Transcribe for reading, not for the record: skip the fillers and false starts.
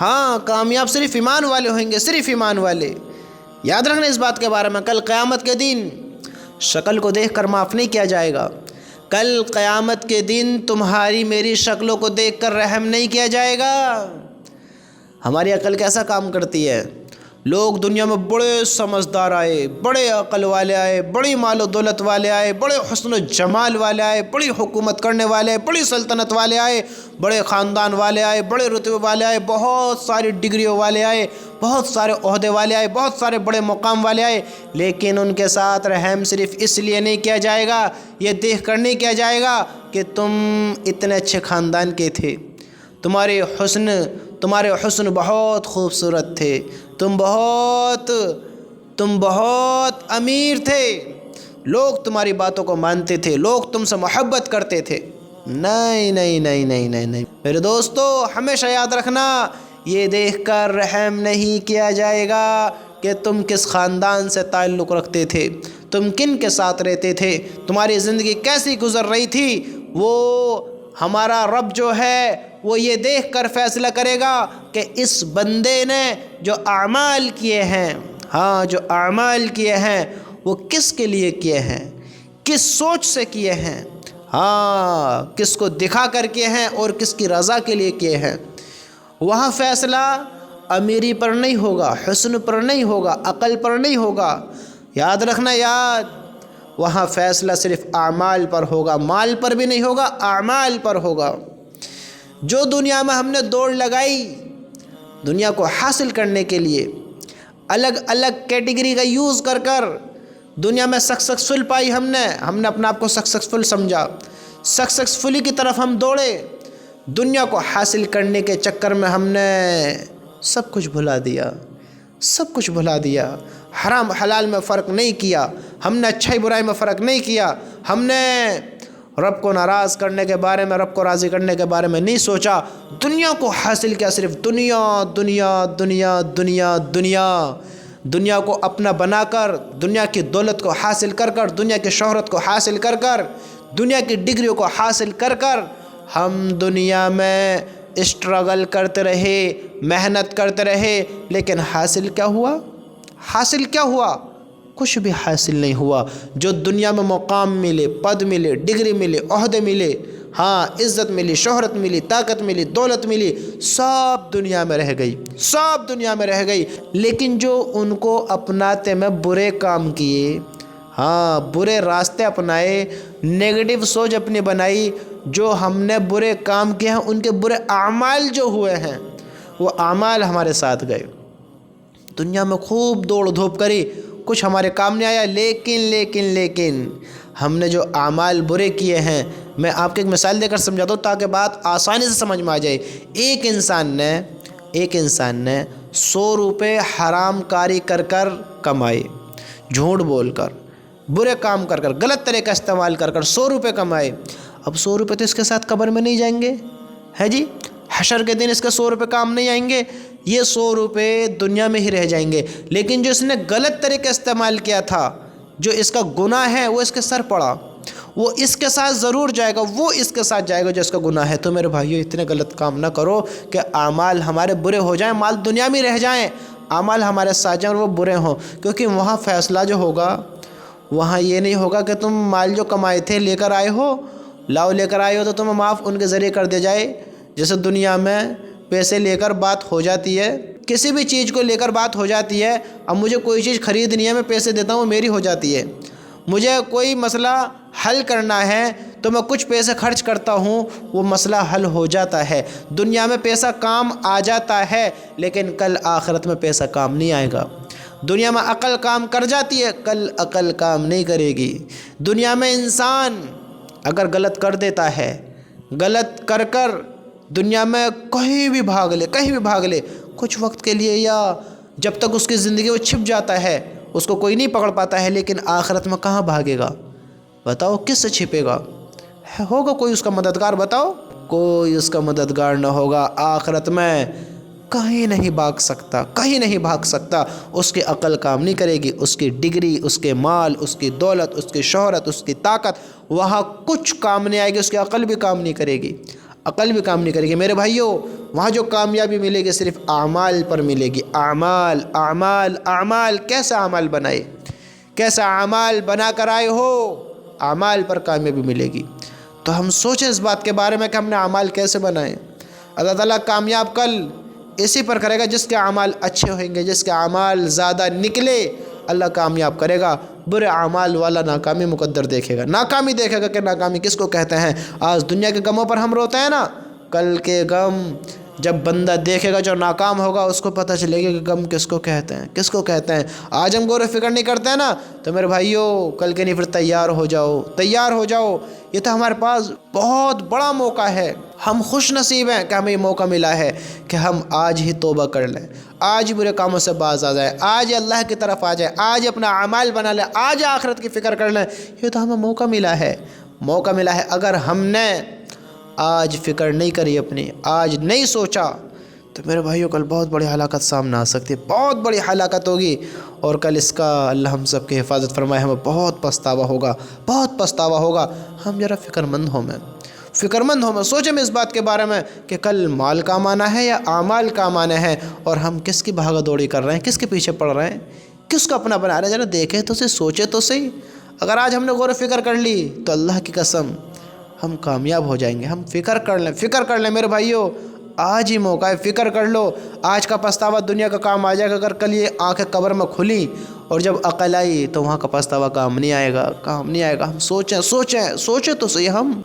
ہاں کامیاب صرف ایمان والے ہوئیں گے، صرف ایمان والے۔ یاد رکھنا اس بات کے بارے میں، کل قیامت کے دن شکل کو دیکھ کر معاف نہیں کیا جائے گا۔ کل قیامت کے دن تمہاری میری شکلوں کو دیکھ کر رحم نہیں کیا جائے گا۔ ہماری عقل کیسا کام کرتی ہے؟ لوگ دنیا میں بڑے سمجھدار آئے، بڑے عقل والے آئے، بڑی مال و دولت والے آئے، بڑے حسن و جمال والے آئے، بڑی حکومت کرنے والے آئے، بڑی سلطنت والے آئے، بڑے خاندان والے آئے، بڑے رتبے والے آئے، بہت ساری ڈگریوں والے آئے، بہت سارے عہدے والے آئے، بہت سارے بڑے مقام والے آئے، لیکن ان کے ساتھ رحم صرف اس لیے نہیں کیا جائے گا، یہ دیکھ کر نہیں کیا جائے گا کہ تم اتنے اچھے خاندان کے تھے، تمہارے حسن بہت خوبصورت تھے، تم بہت امیر تھے، لوگ تمہاری باتوں کو مانتے تھے، لوگ تم سے محبت کرتے تھے۔ نہیں نہیں نہیں نہیں نہیں نہیں میرے دوستو، ہمیشہ یاد رکھنا، یہ دیکھ کر رحم نہیں کیا جائے گا کہ تم کس خاندان سے تعلق رکھتے تھے، تم کن کے ساتھ رہتے تھے، تمہاری زندگی کیسی گزر رہی تھی۔ وہ ہمارا رب جو ہے وہ یہ دیکھ کر فیصلہ کرے گا کہ اس بندے نے جو اعمال کیے ہیں، جو اعمال کیے ہیں وہ کس کے لیے کیے ہیں، کس سوچ سے کیے ہیں، کس کو دکھا کر کیے ہیں اور کس کی رضا کے لیے کیے ہیں۔ وہاں فیصلہ امیری پر نہیں ہوگا، حسن پر نہیں ہوگا، عقل پر نہیں ہوگا، یاد رکھنا، وہاں فیصلہ صرف اعمال پر ہوگا، مال پر بھی نہیں ہوگا، اعمال پر ہوگا۔ جو دنیا میں ہم نے دوڑ لگائی دنیا کو حاصل کرنے کے لیے، الگ الگ کیٹیگری کا یوز کر دنیا میں سکسیسفل پائی، ہم نے اپنا آپ کو سکسیسفل سمجھا، سکسیسفلی کی طرف ہم دوڑے، دنیا کو حاصل کرنے کے چکر میں ہم نے سب کچھ بھلا دیا، حرام حلال میں فرق نہیں کیا، ہم نے اچھائی برائی میں فرق نہیں کیا، ہم نے رب کو ناراض کرنے کے بارے میں، رب کو راضی کرنے کے بارے میں نہیں سوچا، دنیا کو حاصل کیا، صرف دنیا دنیا دنیا دنیا دنیا دنیا کو اپنا بنا کر، دنیا کی دولت کو حاصل کر دنیا کی شہرت کو حاصل کر دنیا کی ڈگریوں کو حاصل کر ہم دنیا میں اسٹرگل کرتے رہے، محنت کرتے رہے، لیکن حاصل کیا ہوا؟ کچھ بھی حاصل نہیں ہوا۔ جو دنیا میں مقام ملے، پد ملے، ڈگری ملے، عہدے ملے، عزت ملی، شہرت ملی، طاقت ملی، دولت ملی، سب دنیا میں رہ گئی، لیکن جو ان کو اپناتے میں برے کام کیے، برے راستے اپنائے، نیگیٹو سوچ اپنی بنائی، جو ہم نے برے کام کیے ہیں ان کے برے اعمال جو ہوئے ہیں وہ اعمال ہمارے ساتھ گئے، دنیا میں خوب دوڑ دھوپ کری، کچھ ہمارے کام نہیں آیا، لیکن ہم نے جو اعمال برے کیے ہیں، میں آپ کو ایک مثال دے کر سمجھاتا ہوں تاکہ بات آسانی سے سمجھ میں آ جائے۔ ایک انسان نے 100 روپے حرام کاری کر کمائے، جھوٹ بول کر، برے کام کر غلط طریقہ استعمال کر 100 روپے کمائے۔ اب 100 روپے تو اس کے ساتھ قبر میں نہیں جائیں گے، حشر کے دن اس کے 100 روپے کام نہیں آئیں گے، یہ 100 روپے دنیا میں ہی رہ جائیں گے، لیکن جو اس نے غلط طریقے استعمال کیا تھا، جو اس کا گناہ ہے وہ اس کے سر پڑا، وہ اس کے ساتھ ضرور جائے گا، جو اس کا گناہ ہے۔ تو میرے بھائیو، اتنے غلط کام نہ کرو کہ اعمال ہمارے برے ہو جائیں، مال دنیا میں رہ جائیں، اعمال ہمارے ساتھ جائیں اور وہ برے ہوں، کیونکہ وہاں فیصلہ جو ہوگا، وہاں یہ نہیں ہوگا کہ تم مال جو کمائے تھے لے کر آئے ہو تو تمہیں معاف ان کے ذریعے کر دیا جائے۔ جیسے دنیا میں پیسے لے کر بات ہو جاتی ہے، کسی بھی چیز کو لے کر بات ہو جاتی ہے، اب مجھے کوئی چیز خریدنی ہے، میں پیسے دیتا ہوں، وہ میری ہو جاتی ہے، مجھے کوئی مسئلہ حل کرنا ہے تو میں کچھ پیسے خرچ کرتا ہوں، وہ مسئلہ حل ہو جاتا ہے۔ دنیا میں پیسہ کام آ جاتا ہے، لیکن کل آخرت میں پیسہ کام نہیں آئے گا۔ دنیا میں عقل کام کر جاتی ہے، کل عقل کام نہیں کرے گی۔ دنیا میں انسان اگر غلط کر دیتا ہے، غلط کر دنیا میں کہیں بھی بھاگ لے کچھ وقت کے لیے، یا جب تک اس کی زندگی وہ چھپ جاتا ہے، اس کو کوئی نہیں پکڑ پاتا ہے، لیکن آخرت میں کہاں بھاگے گا؟ بتاؤ کس سے چھپے گا؟ ہوگا کوئی اس کا مددگار؟ بتاؤ، کوئی اس کا مددگار نہ ہوگا۔ آخرت میں کہیں نہیں بھاگ سکتا، اس کی عقل کام نہیں کرے گی، اس کی ڈگری، اس کے مال، اس کی دولت، اس کی شہرت، اس کی طاقت، وہاں کچھ کام نہیں آئے گی، اس کی عقل بھی کام نہیں کرے گی۔ عقل بھی کام نہیں کرے گی۔ میرے بھائیوں، وہاں جو کامیابی ملے گی صرف اعمال پر ملے گی۔ اعمال اعمال اعمال، کیسا اعمال بنائے، کیسا اعمال بنا کر آئے ہو، اعمال پر کامیابی ملے گی۔ تو ہم سوچیں اس بات کے بارے میں کہ ہم نے اعمال کیسے بنائے۔ اللہ تعالیٰ کامیاب کل اسی پر کرے گا جس کے اعمال اچھے ہوئیں گے، جس کے اعمال زیادہ نکلے اللہ کامیاب کرے گا۔ برے اعمال والا ناکامی مقدر دیکھے گا، ناکامی دیکھے گا کہ ناکامی کس کو کہتے ہیں۔ آج دنیا کے غموں پر ہم روتے ہیں نا، کل کے غم جب بندہ دیکھے گا جو ناکام ہوگا اس کو پتہ چلے گا کہ غم کس کو کہتے ہیں، کس کو کہتے ہیں۔ آج ہم غور و فکر نہیں کرتے ہیں نا، تو میرے بھائیوں کل کے نہیں پھر تیار ہو جاؤ، تیار ہو جاؤ۔ یہ تو ہمارے پاس بہت بڑا موقع ہے، ہم خوش نصیب ہیں کہ ہمیں یہ موقع ملا ہے کہ ہم آج ہی توبہ کر لیں، آج ہی برے کاموں سے باز آ جائیں، آج اللہ کی طرف آ جائیں، آج اپنا اعمال بنا لیں، آج آخرت کی فکر کر لیں۔ یہ تو ہمیں موقع ملا ہے، موقع ملا ہے۔ اگر ہم نے آج فکر نہیں کری اپنی، آج نہیں سوچا، تو میرے بھائیوں کل بہت بڑی ہلاکت سامنے آ سکتی ہے، بہت بڑی ہلاکت ہوگی، اور کل اس کا اللہ ہم سب کی حفاظت فرمائے، ہمیں بہت پچھتاوا ہوگا، بہت پچھتاوا ہوگا۔ ہم ذرا فکر مند ہوں میں سوچیں میں اس بات کے بارے میں کہ کل مال کمانا ہے یا اعمال کمانا ہے، اور ہم کس کی بھاگا دوڑی کر رہے ہیں، کس کے پیچھے پڑ رہے ہیں، کس کو اپنا بنا رہے ہیں۔ ذرا دیکھیں تو صحیح، سوچے تو صحیح۔ اگر آج ہم نے غور و فکر کر لی تو اللہ کی قسم ہم کامیاب ہو جائیں گے۔ ہم فکر کر لیں میرے بھائیوں، آج ہی موقع ہے، فکر کر لو۔ آج کا پچھتاوا دنیا کا کام آ جائے گا، اگر کل یہ آنکھیں قبر میں کھلیں اور جب عقل آئی تو وہاں کا پچھتاوا کام نہیں آئے گا، کام نہیں آئے گا۔ ہم سوچیں تو صحیح ہم